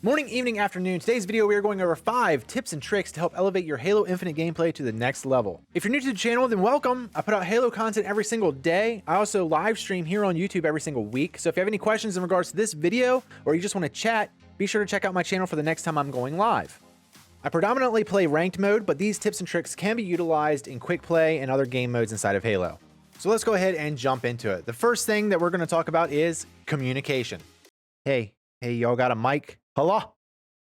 Morning, evening, afternoon. Today's video, we are going over 5 tips and tricks to help elevate your Halo Infinite gameplay to the next level. If you're new to the channel, then welcome. I put out Halo content every single day. I also live stream here on YouTube every single week. So if you have any questions in regards to this video, or you just want to chat, be sure to check out my channel for the next time I'm going live. I predominantly play ranked mode, but these tips and tricks can be utilized in quick play and other game modes inside of Halo. So let's go ahead and jump into it. The first thing that we're going to talk about is communication. Hey, y'all got a mic? Hello?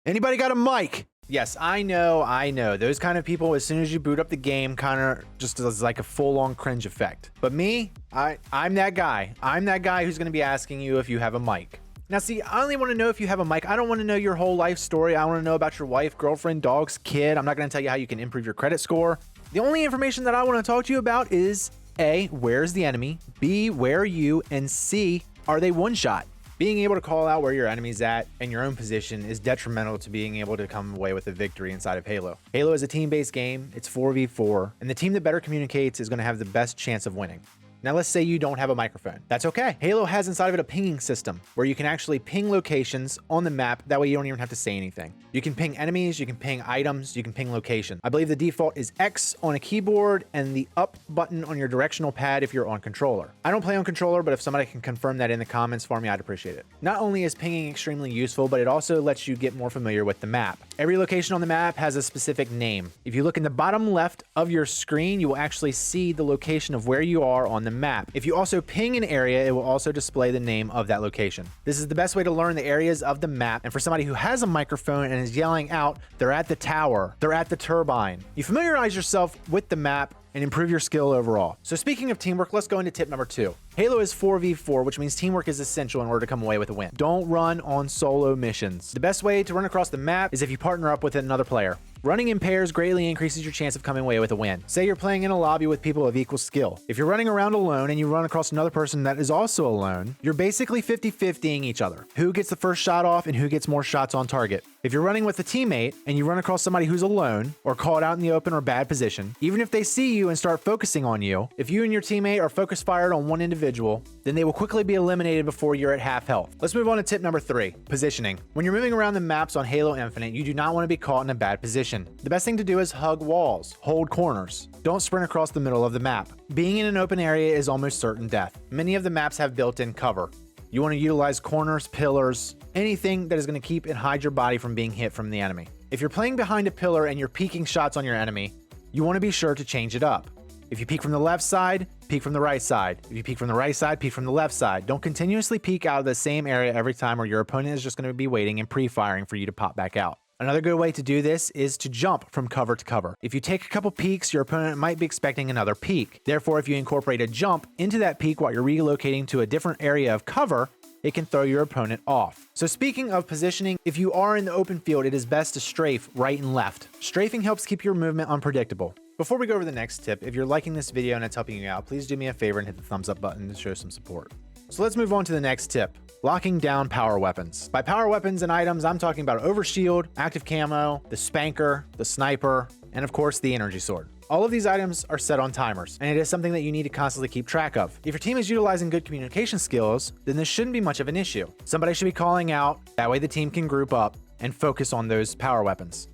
Anybody got a mic? Yes, I know. Those kind of people, as soon as you boot up the game, kind of just does like a full-on cringe effect. But me, I'm that guy. I'm that guy who's going to be asking you if you have a mic. Now, see, I only want to know if you have a mic. I don't want to know your whole life story. I want to know about your wife, girlfriend, dogs, kid. I'm not going to tell you how you can improve your credit score. The only information that I want to talk to you about is A, where's the enemy? B, where are you? And C, are they one-shot? Being able to call out where your enemy's at and your own position is detrimental to being able to come away with a victory inside of Halo. Halo is a team-based game, it's 4v4, and the team that better communicates is going to have the best chance of winning. Now let's say you don't have a microphone. That's okay. Halo has inside of it a pinging system where you can actually ping locations on the map. That way you don't even have to say anything. You can ping enemies, you can ping items, you can ping location. I believe the default is X on a keyboard and the up button on your directional pad if you're on controller. I don't play on controller, but if somebody can confirm that in the comments for me, I'd appreciate it. Not only is pinging extremely useful, but it also lets you get more familiar with the map. Every location on the map has a specific name. If you look in the bottom left of your screen, you will actually see the location of where you are on the map. If you also ping an area, it will also display the name of that location. This is the best way to learn the areas of the map, and for somebody who has a microphone and is yelling out, they're at the tower, they're at the turbine. You familiarize yourself with the map and improve your skill overall. So speaking of teamwork, let's go into tip number 2. Halo is 4v4, which means teamwork is essential in order to come away with a win. Don't run on solo missions. The best way to run across the map is if you partner up with another player. Running in pairs greatly increases your chance of coming away with a win. Say you're playing in a lobby with people of equal skill. If you're running around alone and you run across another person that is also alone, you're basically 50-50ing each other. Who gets the first shot off and who gets more shots on target. If you're running with a teammate and you run across somebody who's alone or caught out in the open or bad position, even if they see you and start focusing on you, if you and your teammate are focus fired on one individual, then they will quickly be eliminated before you're at half health. Let's move on to tip number 3, positioning. When you're moving around the maps on Halo Infinite, you do not want to be caught in a bad position. The best thing to do is hug walls, hold corners. Don't sprint across the middle of the map. Being in an open area is almost certain death. Many of the maps have built-in cover. You want to utilize corners, pillars, anything that is going to keep and hide your body from being hit from the enemy. If you're playing behind a pillar and you're peeking shots on your enemy, you want to be sure to change it up. If you peek from the left side, peek from the right side. If you peek from the right side, peek from the left side. Don't continuously peek out of the same area every time or your opponent is just going to be waiting and pre-firing for you to pop back out. Another good way to do this is to jump from cover to cover. If you take a couple peeks, your opponent might be expecting another peek. Therefore, if you incorporate a jump into that peek while you're relocating to a different area of cover, it can throw your opponent off. So speaking of positioning, if you are in the open field, it is best to strafe right and left. Strafing helps keep your movement unpredictable. Before we go over the next tip, if you're liking this video and it's helping you out, please do me a favor and hit the thumbs up button to show some support. So let's move on to the next tip. Locking down power weapons. By power weapons and items, I'm talking about overshield, active camo, the spanker, the sniper, and of course the energy sword. All of these items are set on timers, and it is something that you need to constantly keep track of. If your team is utilizing good communication skills, then this shouldn't be much of an issue. Somebody should be calling out, that way the team can group up and focus on those power weapons.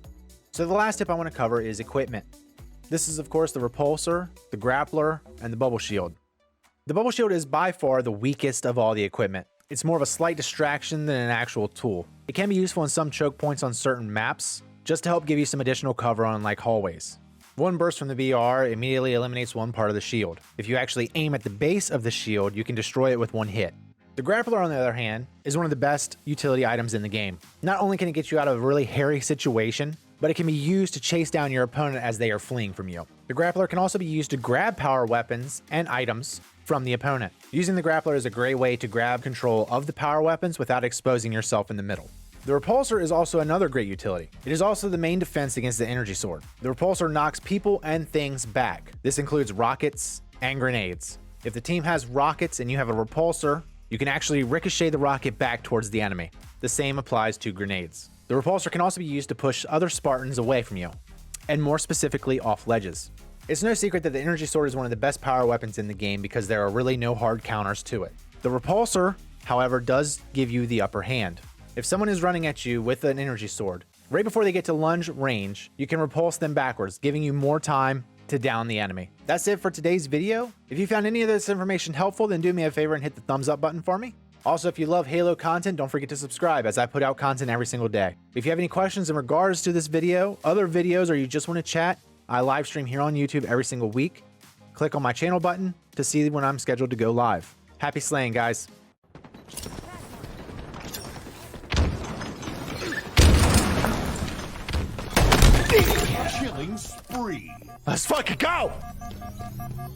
So the last tip I want to cover is equipment. This is of course the repulsor, the grappler, and the bubble shield. The bubble shield is by far the weakest of all the equipment. It's more of a slight distraction than an actual tool. It can be useful in some choke points on certain maps, just to help give you some additional cover on like hallways. One burst from the BR immediately eliminates one part of the shield. If you actually aim at the base of the shield, you can destroy it with one hit. The grappler, on the other hand, is one of the best utility items in the game. Not only can it get you out of a really hairy situation, but it can be used to chase down your opponent as they are fleeing from you. The grappler can also be used to grab power weapons and items from the opponent. Using the grappler is a great way to grab control of the power weapons without exposing yourself in the middle. The repulsor is also another great utility. It is also the main defense against the energy sword. The repulsor knocks people and things back. This includes rockets and grenades. If the team has rockets and you have a repulsor, you can actually ricochet the rocket back towards the enemy. The same applies to grenades. The repulsor can also be used to push other Spartans away from you, and more specifically off ledges. It's no secret that the energy sword is one of the best power weapons in the game because there are really no hard counters to it. The repulsor, however, does give you the upper hand. If someone is running at you with an energy sword, right before they get to lunge range, you can repulse them backwards, giving you more time to down the enemy. That's it for today's video. If you found any of this information helpful, then do me a favor and hit the thumbs up button for me. Also, if you love Halo content, don't forget to subscribe as I put out content every single day. If you have any questions in regards to this video, other videos, or you just want to chat, I live stream here on YouTube every single week. Click on my channel button to see when I'm scheduled to go live. Happy slaying, guys. Killing spree. Let's fucking go!